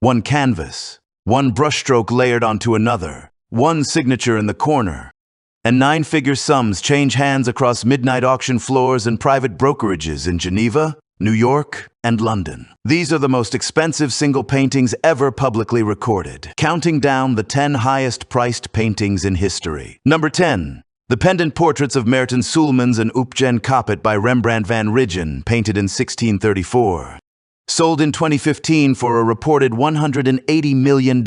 one canvas, one brushstroke layered onto another, one signature in the corner, and nine-figure sums change hands across midnight auction floors and private brokerages in Geneva, New York, and London. These are the most expensive single paintings ever publicly recorded, counting down the 10 highest-priced paintings in history. Number 10. The pendant portraits of Maarten Soelmans and Eugen Capet by Rembrandt van Rijn, painted in 1634. Sold in 2015 for a reported $180 million.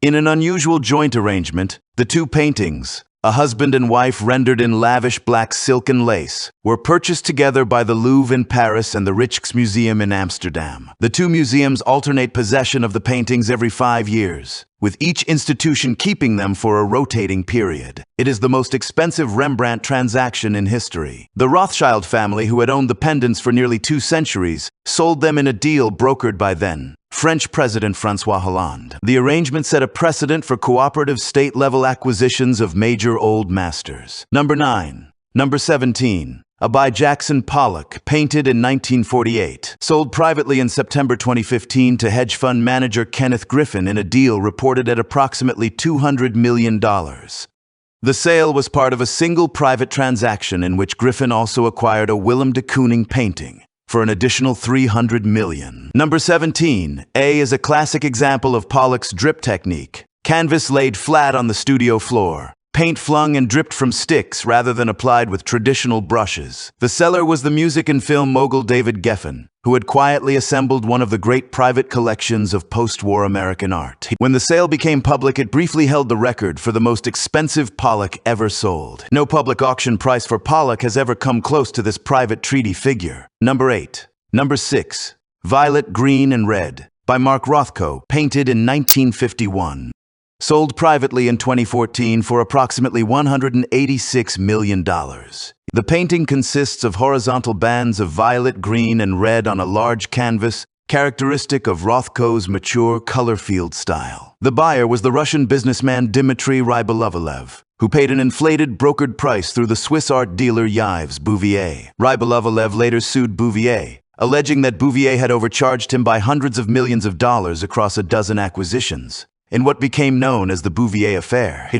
In an unusual joint arrangement, the two paintings, a husband and wife rendered in lavish black silk and lace, were purchased together by the Louvre in Paris and the Rijksmuseum in Amsterdam. The two museums alternate possession of the paintings every 5 years, with each institution keeping them for a rotating period. It is the most expensive Rembrandt transaction in history. The Rothschild family, who had owned the pendants for nearly 2 centuries, sold them in a deal brokered by then French President François Hollande. The arrangement set a precedent for cooperative state-level acquisitions of major old masters. Number 9. Number 17. A by Jackson Pollock, painted in 1948. Sold privately in September 2015 to hedge fund manager Kenneth Griffin in a deal reported at approximately $200 million. The sale was part of a single private transaction in which Griffin also acquired a Willem de Kooning painting for an additional $300 million. Number 17. A is a classic example of Pollock's drip technique. Canvas laid flat on the studio floor. Paint flung and dripped from sticks rather than applied with traditional brushes. The seller was the music and film mogul David Geffen, who had quietly assembled one of the great private collections of post-war American art. When the sale became public, it briefly held the record for the most expensive Pollock ever sold. No public auction price for Pollock has ever come close to this private treaty figure. Number 8. Number 6. Violet, Green, and Red, by Mark Rothko, painted in 1951. Sold privately in 2014 for approximately $186 million. The painting consists of horizontal bands of violet, green, and red on a large canvas, characteristic of Rothko's mature color field style. The buyer was the Russian businessman Dmitry Rybolovlev, who paid an inflated brokered price through the Swiss art dealer Yves Bouvier. Rybolovlev later sued Bouvier, alleging that Bouvier had overcharged him by hundreds of millions of dollars across a dozen acquisitions, in what became known as the Bouvier Affair.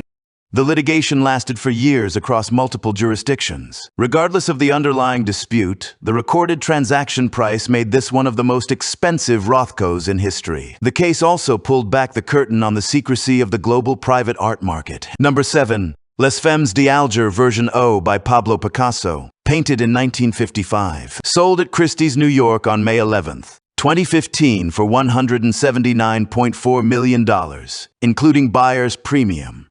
The litigation lasted for years across multiple jurisdictions. Regardless of the underlying dispute, the recorded transaction price made this one of the most expensive Rothkos in history. The case also pulled back the curtain on the secrecy of the global private art market. Number 7. Les Femmes d'Alger version O by Pablo Picasso, painted in 1955. Sold at Christie's, New York on May 11th. 2015 for $179.4 million, including buyer's premium.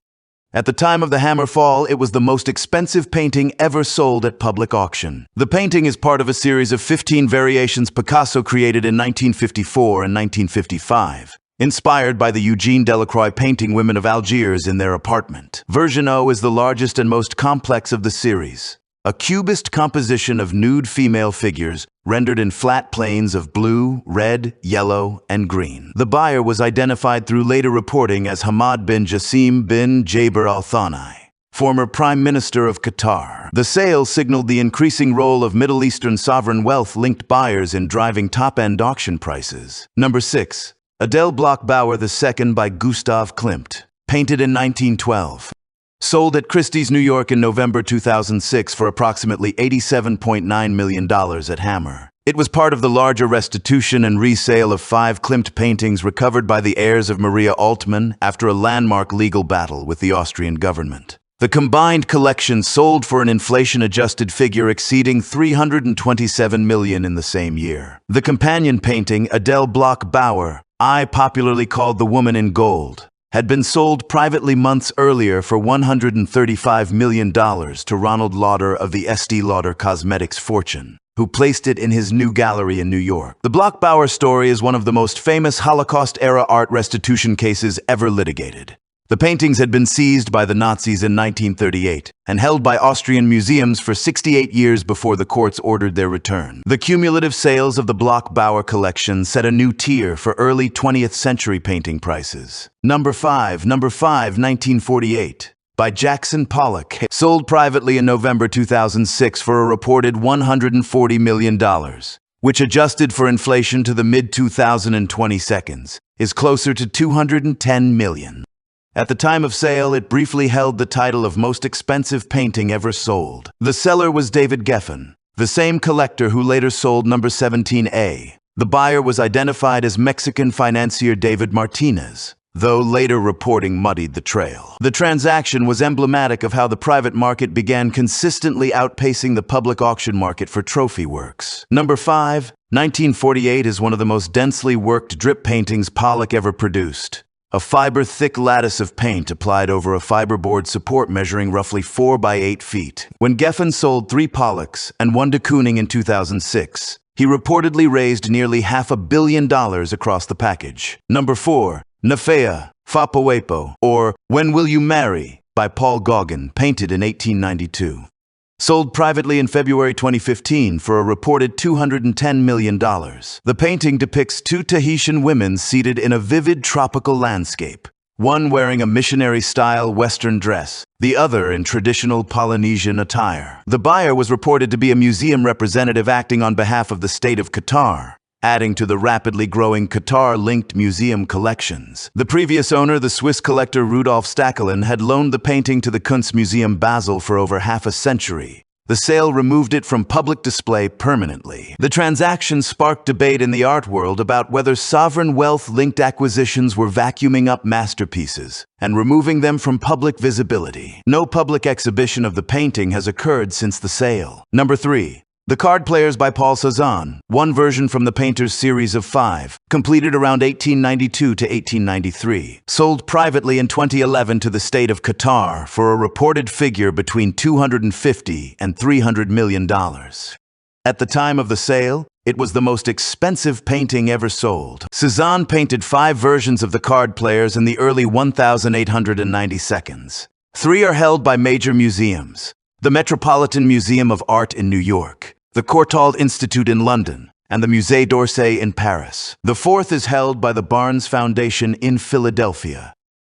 At the time of the hammer fall, it was the most expensive painting ever sold at public auction. The painting is part of a series of 15 variations Picasso created in 1954 and 1955, inspired by the Eugene Delacroix painting Women of Algiers in their apartment. Version O is the largest and most complex of the series. A cubist composition of nude female figures rendered in flat planes of blue, red, yellow, and green. The buyer was identified through later reporting as Hamad bin Jassim bin Jaber Al Thani, former Prime Minister of Qatar. The sale signaled the increasing role of Middle Eastern sovereign wealth-linked buyers in driving top-end auction prices. Number 6. Adele Bloch-Bauer II by Gustav Klimt, painted in 1912. Sold at Christie's, New York in November 2006 for approximately $87.9 million at Hammer. It was part of the larger restitution and resale of 5 Klimt paintings recovered by the heirs of Maria Altmann after a landmark legal battle with the Austrian government. The combined collection sold for an inflation-adjusted figure exceeding $327 million in the same year. The companion painting, Adele Bloch-Bauer, popularly called The Woman in Gold, had been sold privately months earlier for $135 million to Ronald Lauder of the Estée Lauder Cosmetics fortune, who placed it in his new gallery in New York. The Bloch-Bauer story is one of the most famous Holocaust-era art restitution cases ever litigated. The paintings had been seized by the Nazis in 1938 and held by Austrian museums for 68 years before the courts ordered their return. The cumulative sales of the Bloch-Bauer collection set a new tier for early 20th century painting prices. Number 5. Number 5, 1948, by Jackson Pollock, sold privately in November 2006 for a reported $140 million, which adjusted for inflation to the mid-2020 seconds, is closer to $210 million. At the time of sale, it briefly held the title of most expensive painting ever sold. The seller was David Geffen, the same collector who later sold number 17A. The buyer was identified as Mexican financier David Martinez, though later reporting muddied the trail. The transaction was emblematic of how the private market began consistently outpacing the public auction market for trophy works. Number 5, 1948 is one of the most densely worked drip paintings Pollock ever produced. A fiber-thick lattice of paint applied over a fiberboard support measuring roughly 4 by 8 feet. When Geffen sold 3 Pollocks and 1 de Kooning in 2006, he reportedly raised nearly $500 million across the package. Number 4, Nafea, Fapawepo, or When Will You Marry, by Paul Gauguin, painted in 1892. Sold privately in February 2015 for a reported $210 million. The painting depicts 2 Tahitian women seated in a vivid tropical landscape, one wearing a missionary-style Western dress, the other in traditional Polynesian attire. The buyer was reported to be a museum representative acting on behalf of the state of Qatar, adding to the rapidly growing Qatar-linked museum collections. The previous owner, the Swiss collector Rudolf Stackelin, had loaned the painting to the Kunstmuseum Basel for over half a century. The sale removed it from public display permanently. The transaction sparked debate in the art world about whether sovereign wealth-linked acquisitions were vacuuming up masterpieces and removing them from public visibility. No public exhibition of the painting has occurred since the sale. Number 3. The Card Players by Paul Cézanne, one version from the painter's series of 5, completed around 1892 to 1893, sold privately in 2011 to the state of Qatar for a reported figure between $250 and $300 million. At the time of the sale, it was the most expensive painting ever sold. Cézanne painted 5 versions of the Card Players in the early 1890 seconds. 3 are held by major museums: the Metropolitan Museum of Art in New York, the Courtauld Institute in London, and the Musée d'Orsay in Paris. The 4th is held by the Barnes Foundation in Philadelphia.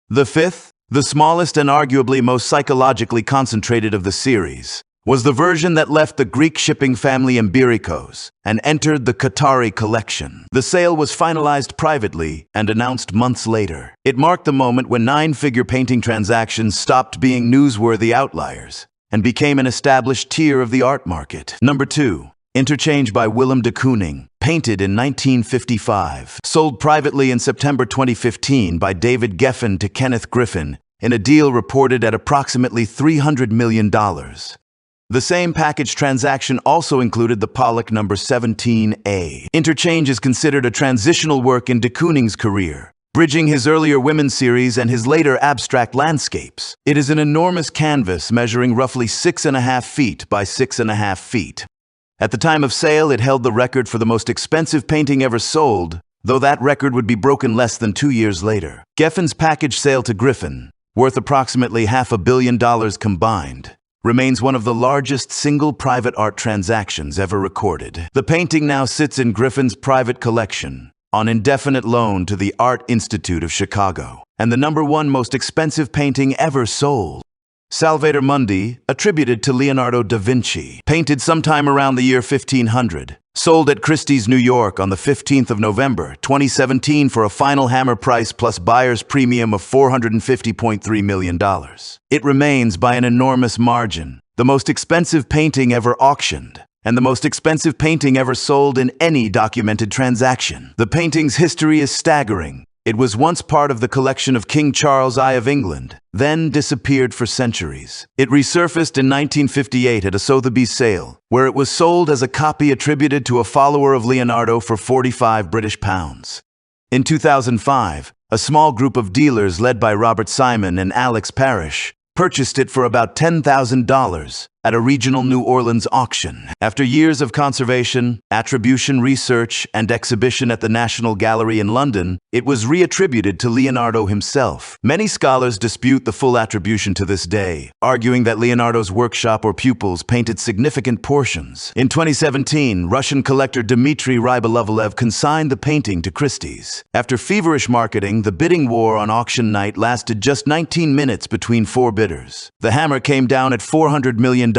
The 5th, the smallest and arguably most psychologically concentrated of the series, was the version that left the Greek shipping family Emberikos and entered the Qatari collection. The sale was finalized privately and announced months later. It marked the moment when 9-figure painting transactions stopped being newsworthy outliers and became an established tier of the art market. Number 2, Interchange by Willem de Kooning, painted in 1955. Sold privately in September 2015 by David Geffen to Kenneth Griffin in a deal reported at approximately $300 million. The same package transaction also included the Pollock number 17A. Interchange is considered a transitional work in de Kooning's career, bridging his earlier women's series and his later abstract landscapes. It is an enormous canvas measuring roughly 6.5 feet by 6.5 feet. At the time of sale, it held the record for the most expensive painting ever sold, though that record would be broken less than 2 years later. Geffen's package sale to Griffin, worth approximately $500 million combined, remains one of the largest single private art transactions ever recorded. The painting now sits in Griffin's private collection, on indefinite loan to the Art Institute of Chicago, and the number 1 most expensive painting ever sold. Salvator Mundi, attributed to Leonardo da Vinci, painted sometime around the year 1500, sold at Christie's, New York on the 15th of November, 2017 for a final hammer price plus buyer's premium of $450.3 million. It remains by an enormous margin the most expensive painting ever auctioned, and the most expensive painting ever sold in any documented transaction. The painting's history is staggering. It was once part of the collection of King Charles I of England, then disappeared for centuries. It resurfaced in 1958 at a Sotheby's sale, where it was sold as a copy attributed to a follower of Leonardo for £45. In 2005, a small group of dealers led by Robert Simon and Alex Parrish purchased it for about $10,000 at a regional New Orleans auction. After years of conservation, attribution research, and exhibition at the National Gallery in London, it was reattributed to Leonardo himself. Many scholars dispute the full attribution to this day, arguing that Leonardo's workshop or pupils painted significant portions. In 2017, Russian collector Dmitry Rybolovlev consigned the painting to Christie's. After feverish marketing, the bidding war on auction night lasted just 19 minutes between 4 bidders. The hammer came down at $400 million.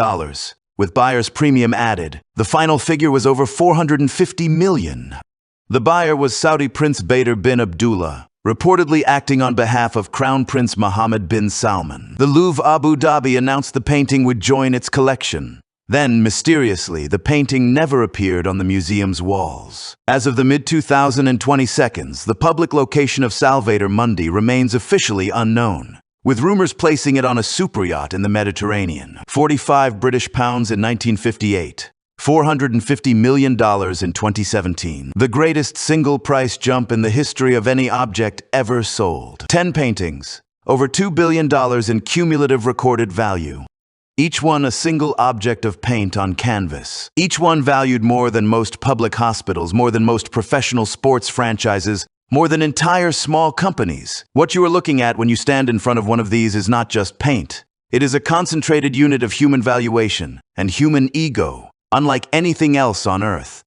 With buyer's premium added, the final figure was over $450 million. The buyer was Saudi Prince Badr bin Abdullah, reportedly acting on behalf of Crown Prince Mohammed bin Salman. The Louvre Abu Dhabi announced the painting would join its collection. Then, mysteriously, the painting never appeared on the museum's walls. As of the mid-2022, the public location of Salvator Mundi remains officially unknown, with rumors placing it on a superyacht in the Mediterranean. 45 British pounds in 1958. $450 million in 2017. The greatest single price jump in the history of any object ever sold. 10 paintings, over $2 billion in cumulative recorded value. Each one a single object of paint on canvas. Each one valued more than most public hospitals, more than most professional sports franchises, more than entire small companies. What you are looking at when you stand in front of one of these is not just paint. It is a concentrated unit of human valuation and human ego, unlike anything else on Earth.